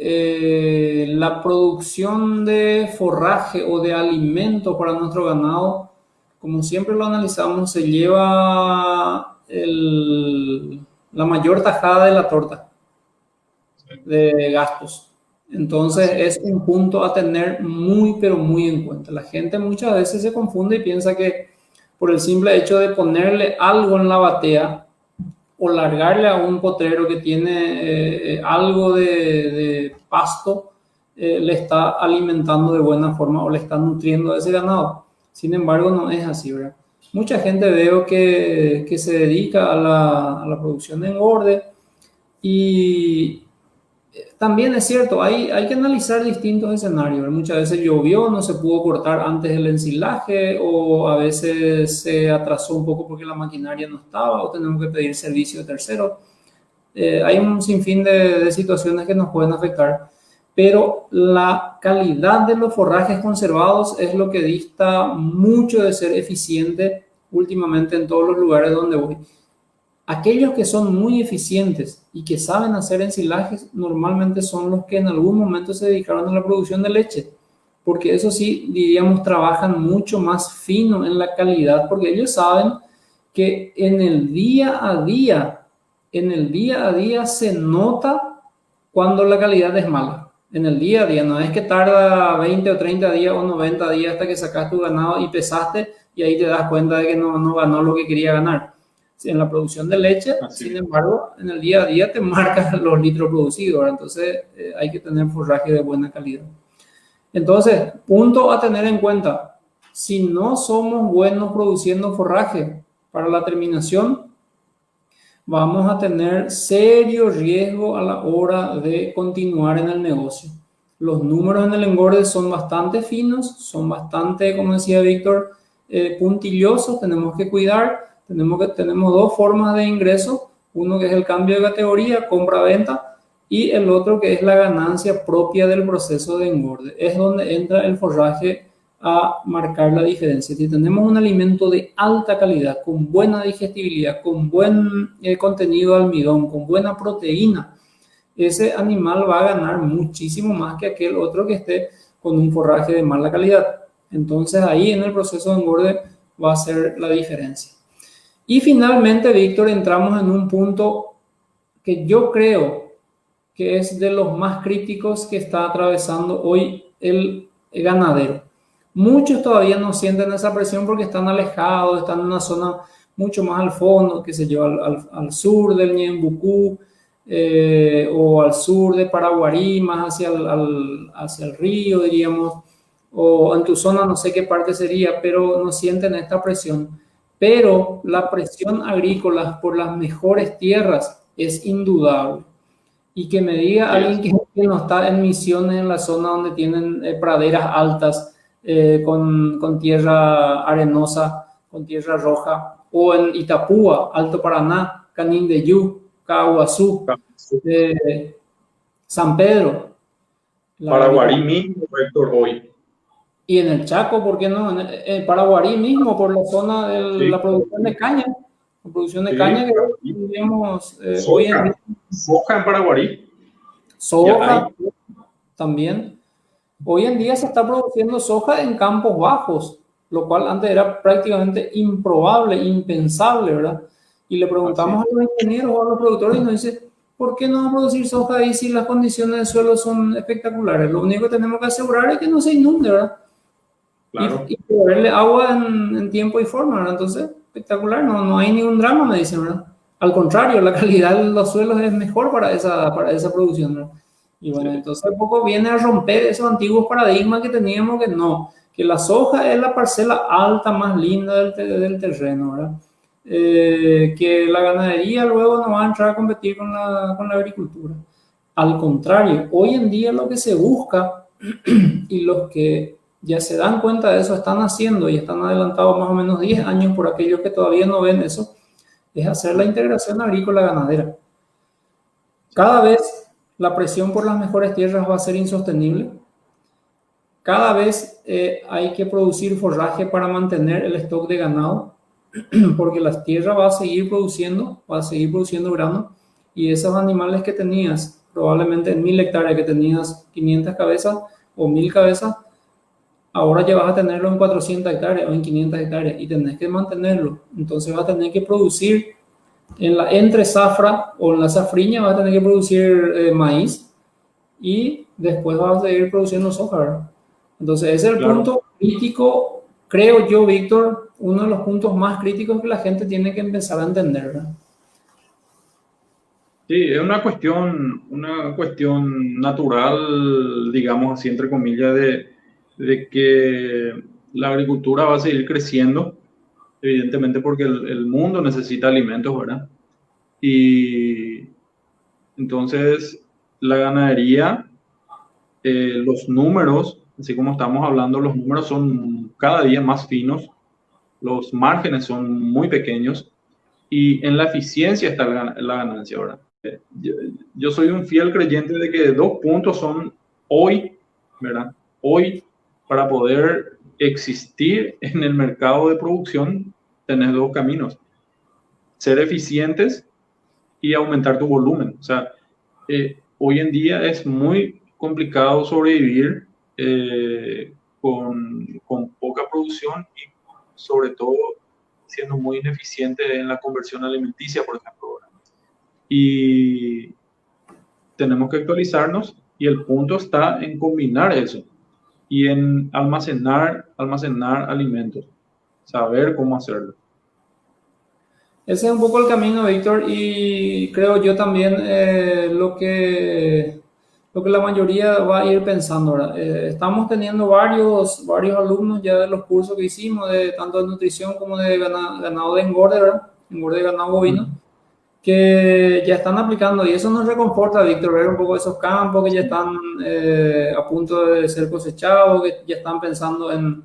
la producción de forraje o de alimento para nuestro ganado, como siempre lo analizamos, se lleva la mayor tajada de la torta de gastos. Entonces es un punto a tener muy, pero muy en cuenta. La gente muchas veces se confunde y piensa que por el simple hecho de ponerle algo en la batea o largarle a un potrero que tiene algo de pasto, le está alimentando de buena forma o le está nutriendo a ese ganado. Sin embargo, no es así, ¿verdad? Mucha gente veo que se dedica a la producción de engorde y también es cierto, hay que analizar distintos escenarios, ¿verdad? Muchas veces llovió, no se pudo cortar antes el ensilaje o a veces se atrasó un poco porque la maquinaria no estaba o tenemos que pedir servicio de tercero. Hay un sinfín de situaciones que nos pueden afectar, pero la calidad de los forrajes conservados es lo que dista mucho de ser eficiente últimamente en todos los lugares donde voy. Aquellos que son muy eficientes y que saben hacer ensilajes normalmente son los que en algún momento se dedicaron a la producción de leche, porque eso sí, diríamos, trabajan mucho más fino en la calidad, porque ellos saben que en el día a día se nota cuando la calidad es mala. En el día a día, no es que tarda 20 o 30 días o 90 días hasta que sacas tu ganado y pesaste y ahí te das cuenta de que no ganó lo que quería ganar. En la producción de leche, sin embargo, en el día a día te marcan los litros producidos, ¿verdad? Entonces hay que tener forraje de buena calidad. Entonces, punto a tener en cuenta, si no somos buenos produciendo forraje para la terminación, vamos a tener serio riesgo a la hora de continuar en el negocio. Los números en el engorde son bastante finos, son bastante, como decía Víctor, puntillosos, tenemos que cuidar. Tenemos dos formas de ingreso, uno que es el cambio de categoría, compra-venta, y el otro que es la ganancia propia del proceso de engorde. Es donde entra el forraje a marcar la diferencia. Si tenemos un alimento de alta calidad, con buena digestibilidad, con buen contenido de almidón, con buena proteína, ese animal va a ganar muchísimo más que aquel otro que esté con un forraje de mala calidad. Entonces ahí en el proceso de engorde va a ser la diferencia. Y finalmente, Víctor, entramos en un punto que yo creo que es de los más críticos que está atravesando hoy el ganadero. Muchos todavía no sienten esa presión porque están alejados, están en una zona mucho más al fondo, que se lleva al sur del Ñembucú o al sur de Paraguarí, más hacia el río, diríamos, o en tu zona no sé qué parte sería, pero no sienten esta presión. Pero la presión agrícola por las mejores tierras es indudable. Y que me diga alguien que no está en Misiones, en la zona donde tienen praderas altas, con tierra arenosa, con tierra roja, o en Itapúa, Alto Paraná, Canindeyú, Caguazú, San Pedro. Paraguarí mismo, Héctor, hoy. Y en el Chaco, ¿por qué no? En Paraguarí mismo, por la zona de la producción de caña. La producción de caña que digamos, hoy en día. Soja en Paraguarí. Soja también. Hoy en día se está produciendo soja en campos bajos, lo cual antes era prácticamente improbable, impensable, ¿verdad? Y le Así preguntamos es. a los ingenieros o a los productores y nos dicen, ¿por qué no vamos a producir soja ahí si las condiciones de suelo son espectaculares? Lo único que tenemos que asegurar es que no se inunde, ¿verdad? Y Claro, proveerle agua en tiempo y forma, ¿verdad? Entonces, espectacular, no hay ningún drama, me dicen, ¿verdad? Al contrario, la calidad de los suelos es mejor para esa producción, ¿verdad? Y bueno, sí, entonces un poco viene a romper esos antiguos paradigmas que teníamos que no, que la soja es la parcela alta más linda del terreno, ¿verdad? Que la ganadería luego no va a entrar a competir con la agricultura. Al contrario, hoy en día lo que se busca y los que ya se dan cuenta de eso están haciendo y están adelantados más o menos 10 años por aquellos que todavía no ven eso, es hacer la integración agrícola ganadera. sí, Cada vez la presión por las mejores tierras va a ser insostenible. Cada vez hay que producir forraje para mantener el stock de ganado, porque la tierra va a seguir produciendo grano, y esos animales que tenías, probablemente en 1000 hectáreas que tenías 500 cabezas o 1000 cabezas, ahora ya vas a tenerlo en 400 hectáreas o en 500 hectáreas y tenés que mantenerlo. Entonces vas a tener que producir en la entre zafra o en la zafriña, vas a tener que producir maíz y después vas a seguir produciendo soja, ¿verdad? Entonces ese es el claro. punto crítico, creo yo, Víctor, uno de los puntos más críticos que la gente tiene que empezar a entender, ¿verdad? Sí, es una cuestión natural, digamos así, entre comillas, de que la agricultura va a seguir creciendo, evidentemente porque el mundo necesita alimentos, ¿verdad? Y entonces la ganadería, los números, así como estamos hablando, los números son cada día más finos, los márgenes son muy pequeños y en la eficiencia está la ganancia, ¿verdad? Yo, yo soy un fiel creyente de que 2 puntos son hoy, ¿verdad? Hoy, para poder existir en el mercado de producción, tenés 2 caminos: ser eficientes y aumentar tu volumen. O sea, hoy en día es muy complicado sobrevivir con poca producción y sobre todo siendo muy ineficiente en la conversión alimenticia, por ejemplo. Y tenemos que actualizarnos y el punto está en combinar eso y en almacenar alimentos, saber cómo hacerlo. Ese es un poco el camino, Víctor, y creo yo también lo que la mayoría va a ir pensando ahora. Estamos teniendo varios alumnos ya de los cursos que hicimos, de tanto de nutrición como de ganado de engorde, ¿verdad? Engorde de ganado bovino, que ya están aplicando, y eso nos reconforta, Víctor, ver un poco esos campos que ya Sí, están a punto de ser cosechados, que ya están pensando en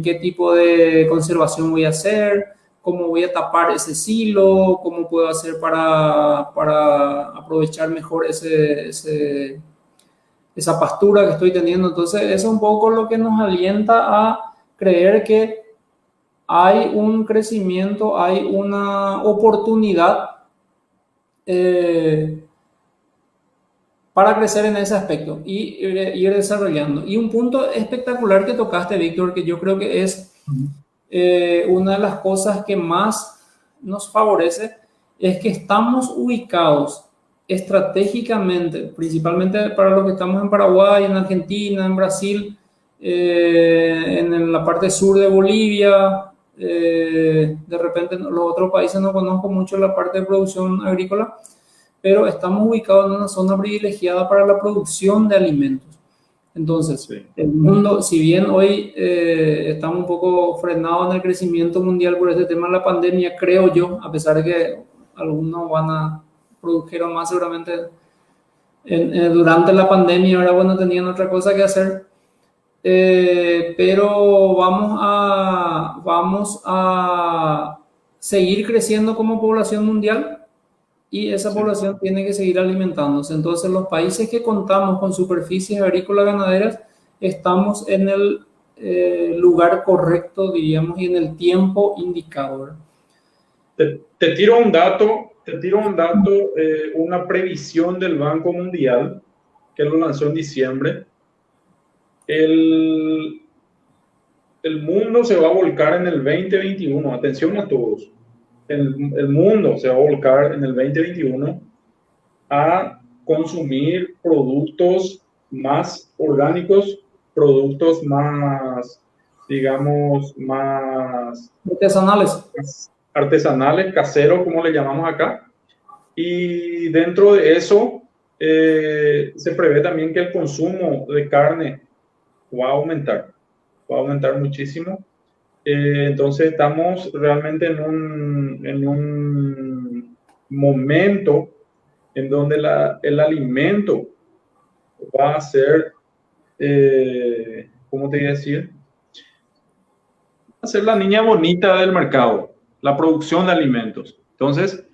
qué tipo de conservación voy a hacer, cómo voy a tapar ese silo, cómo puedo hacer para aprovechar mejor esa pastura que estoy teniendo. Entonces, eso es un poco lo que nos alienta a creer que hay un crecimiento, hay una oportunidad eh, para crecer en ese aspecto y ir desarrollando. Y un punto espectacular que tocaste, Víctor, que yo creo que es una de las cosas que más nos favorece, es que estamos ubicados estratégicamente, principalmente para los que estamos en Paraguay, en Argentina, en Brasil, en la parte sur de Bolivia. De repente los otros países no conozco mucho la parte de producción agrícola, pero estamos ubicados en una zona privilegiada para la producción de alimentos. Entonces, sí, el mundo, si bien hoy estamos un poco frenados en el crecimiento mundial por este tema de la pandemia, creo yo, a pesar de que algunos produjeron más seguramente durante la pandemia, ahora bueno, tenían otra cosa que hacer, pero vamos a seguir creciendo como población mundial y esa sí. población tiene que seguir alimentándose. Entonces, los países que contamos con superficies agrícolas ganaderas, estamos en el lugar correcto, diríamos, y en el tiempo indicado. Te tiro un dato, una previsión del Banco Mundial que lo lanzó en diciembre. El, el mundo se va a volcar en el 2021. Atención a todos. el mundo se va a volcar en el 2021 a consumir productos más orgánicos, productos más, digamos, más artesanales, caseros, como le llamamos acá. Y dentro de eso, se prevé también que el consumo de carne va a aumentar muchísimo. Entonces estamos realmente en un momento en donde el alimento va a ser, ¿cómo te voy a decir? Va a ser la niña bonita del mercado, la producción de alimentos. Entonces,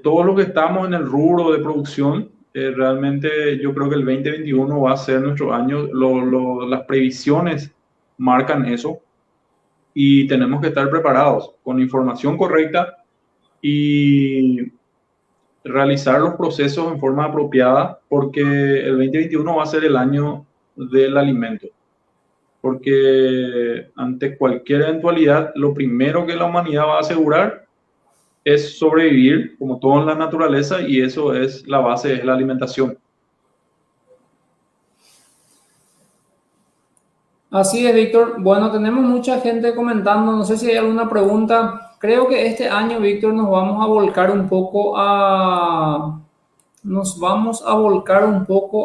todos los que estamos en el rubro de producción, realmente yo creo que el 2021 va a ser nuestro año, las previsiones marcan eso y tenemos que estar preparados con información correcta y realizar los procesos en forma apropiada, porque el 2021 va a ser el año del alimento. Porque ante cualquier eventualidad, lo primero que la humanidad va a asegurar es sobrevivir, como todo en la naturaleza, y eso es la base, es la alimentación. Así es, Víctor. Bueno, tenemos mucha gente comentando, no sé si hay alguna pregunta. Creo que este año, Víctor, nos vamos a volcar un poco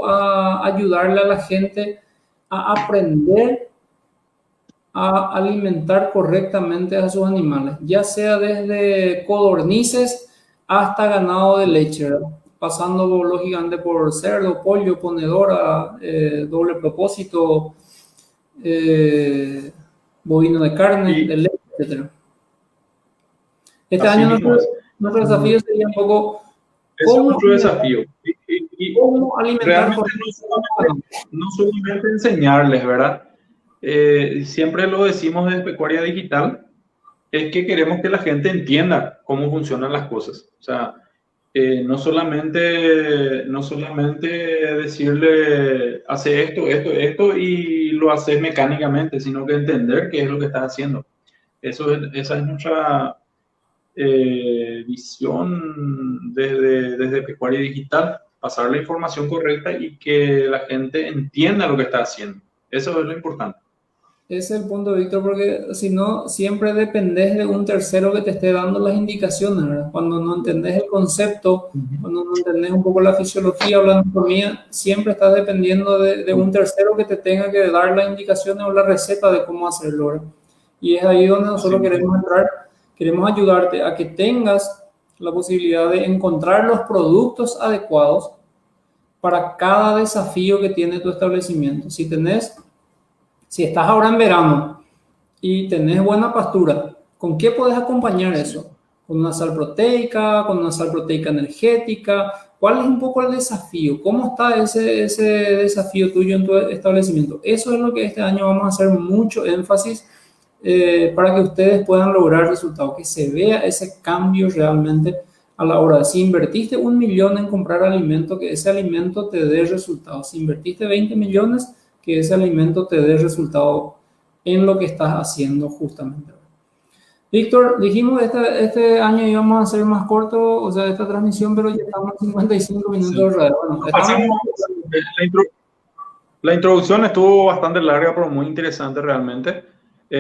a ayudarle a la gente a aprender a alimentar correctamente a sus animales, ya sea desde codornices hasta ganado de leche, ¿verdad? Pasando lógicamente por cerdo, pollo, ponedora, doble propósito, bovino de carne, de leche, etc. Este año nuestro desafío sería un poco cómo desafío. Cómo alimentar no solamente enseñarles, ¿verdad? Siempre lo decimos desde Pecuaria Digital, es que queremos que la gente entienda cómo funcionan las cosas. O sea, no solamente decirle, hace esto y lo haces mecánicamente, sino que entender qué es lo que estás haciendo. Esa es nuestra visión desde Pecuaria Digital, pasar la información correcta y que la gente entienda lo que está haciendo. Eso es lo importante. Ese es el punto, Víctor, porque si no, siempre dependes de un tercero que te esté dando las indicaciones, ¿verdad? Cuando no entendés el concepto, cuando no entendés un poco la fisiología o la anatomía, siempre estás dependiendo de un tercero que te tenga que dar las indicaciones o la receta de cómo hacerlo, ¿verdad? Y es ahí donde nosotros queremos entrar, queremos ayudarte a que tengas la posibilidad de encontrar los productos adecuados para cada desafío que tiene tu establecimiento. Si estás ahora en verano y tenés buena pastura, ¿con qué puedes acompañar eso? ¿Con una sal proteica? ¿Con una sal proteica energética? ¿Cuál es un poco el desafío? ¿Cómo está ese desafío tuyo en tu establecimiento? Eso es lo que este año vamos a hacer mucho énfasis para que ustedes puedan lograr resultados, que se vea ese cambio realmente a la hora de si invertiste 1 millón en comprar alimento, que ese alimento te dé resultados. Si invertiste 20 millones, que ese alimento te dé resultado en lo que estás haciendo justamente. Víctor, dijimos este año íbamos a hacer más corto, o sea, esta transmisión, pero ya estamos en 55 minutos de radio. Bueno, la introducción estuvo bastante larga, pero muy interesante realmente.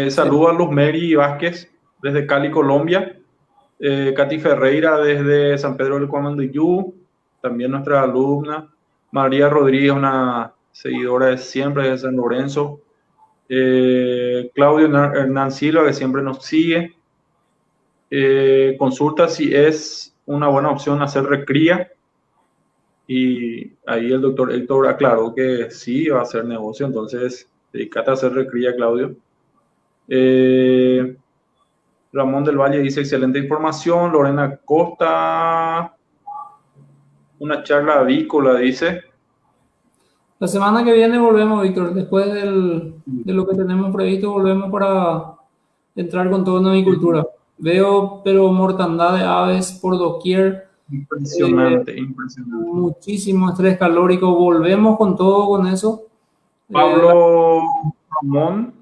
Saludo a Luz Mary Vázquez desde Cali, Colombia. Katy Ferreira desde San Pedro del Cuamanduyú, también nuestra alumna. María Rodríguez, una seguidora de siempre de San Lorenzo. Claudio Hernán Silva, que siempre nos sigue. Consulta si es una buena opción hacer recría. Y ahí el doctor Héctor aclaró que sí va a hacer negocio, entonces dedícate a hacer recría, Claudio. Ramón del Valle dice excelente información. Lorena Costa, una charla avícola, dice. La semana que viene volvemos, Víctor, después de lo que tenemos previsto, volvemos para entrar con todo en avicultura. Veo, pero mortandad de aves por doquier. Impresionante. Muchísimo estrés calórico. Volvemos con todo con eso. Pablo Ramón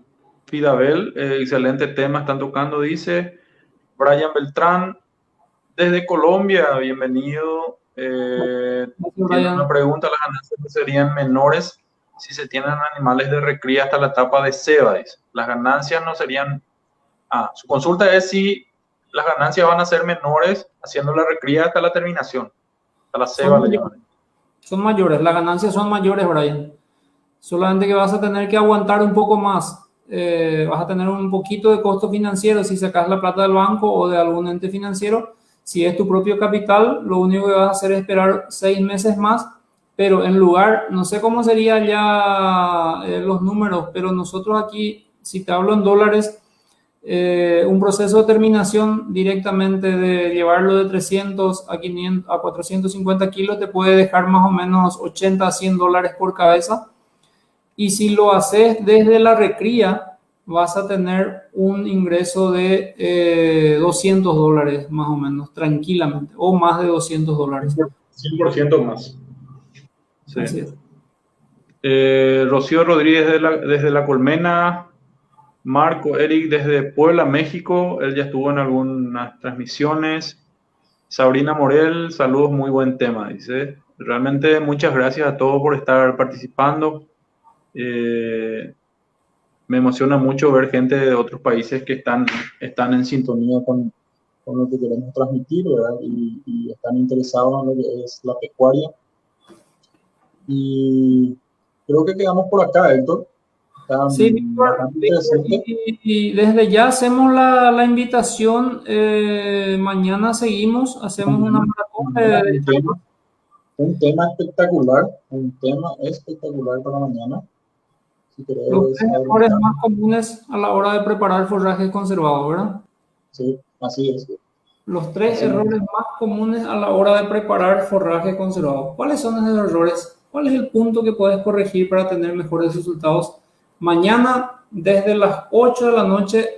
Fidabel, excelente tema están tocando, dice. Brian Beltrán, desde Colombia, bienvenido. Tiene una pregunta: ¿las ganancias serían menores si se tienen animales de recría hasta la etapa de ceba? Dice. Las ganancias no serían... su consulta es si las ganancias van a ser menores haciendo la recría hasta la terminación, hasta la ceba le llaman. Son mayores, las ganancias son mayores, Brian. Solamente que vas a tener que aguantar un poco más. Vas a tener un poquito de costo financiero si sacas la plata del banco o de algún ente financiero. Si es tu propio capital, lo único que vas a hacer es esperar 6 meses más, pero en lugar, no sé cómo serían ya los números, pero nosotros aquí, si te hablo en dólares, un proceso de terminación directamente de llevarlo de 300 a 500 a 450 kilos te puede dejar más o menos 80 a 100 dólares por cabeza. Y si lo haces desde la recría, vas a tener un ingreso de 200 dólares más o menos, tranquilamente, o más de 200 dólares. 100% más. Sí. Así es. Rocío Rodríguez desde La Colmena. Marco Eric desde Puebla, México. Él ya estuvo en algunas transmisiones. Sabrina Morel, saludos, muy buen tema, dice. Realmente muchas gracias a todos por estar participando. Me emociona mucho ver gente de otros países que están en sintonía con lo que queremos transmitir, ¿verdad? Y están interesados en lo que es la pecuaria. Y creo que quedamos por acá, Héctor. Sí, Víctor, y desde ya hacemos la invitación. Mañana seguimos, hacemos una maratón. Un tema espectacular para mañana. Si los 3 errores más comunes a la hora de preparar forraje conservado, ¿verdad? Sí, así es. Los 3 errores más comunes a la hora de preparar forraje conservado. ¿Cuáles son esos errores? ¿Cuál es el punto que puedes corregir para tener mejores resultados? Mañana, desde las 8 de la noche,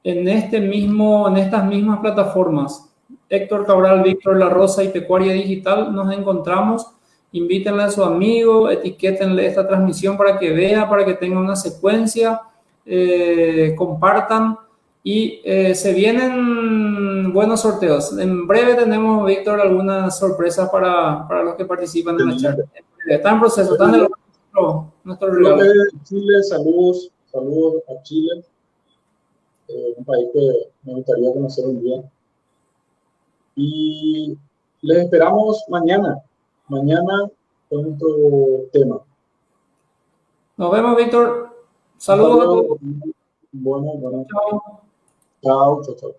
en estas mismas plataformas, Héctor Cabral, Víctor La Rosa y Pecuaria Digital, nos encontramos. Invítenle a su amigo, etiquétenle esta transmisión para que vea, para que tenga una secuencia, compartan y se vienen buenos sorteos. En breve tenemos, Víctor, algunas sorpresas para los que participan en la charla. Está en proceso, está en nuestro regalo. Chile, saludos a Chile, un país que me gustaría conocer un día. Y les esperamos mañana con nuestro tema. Nos vemos, Víctor. Saludos a todos. Bueno. Chao. Chao.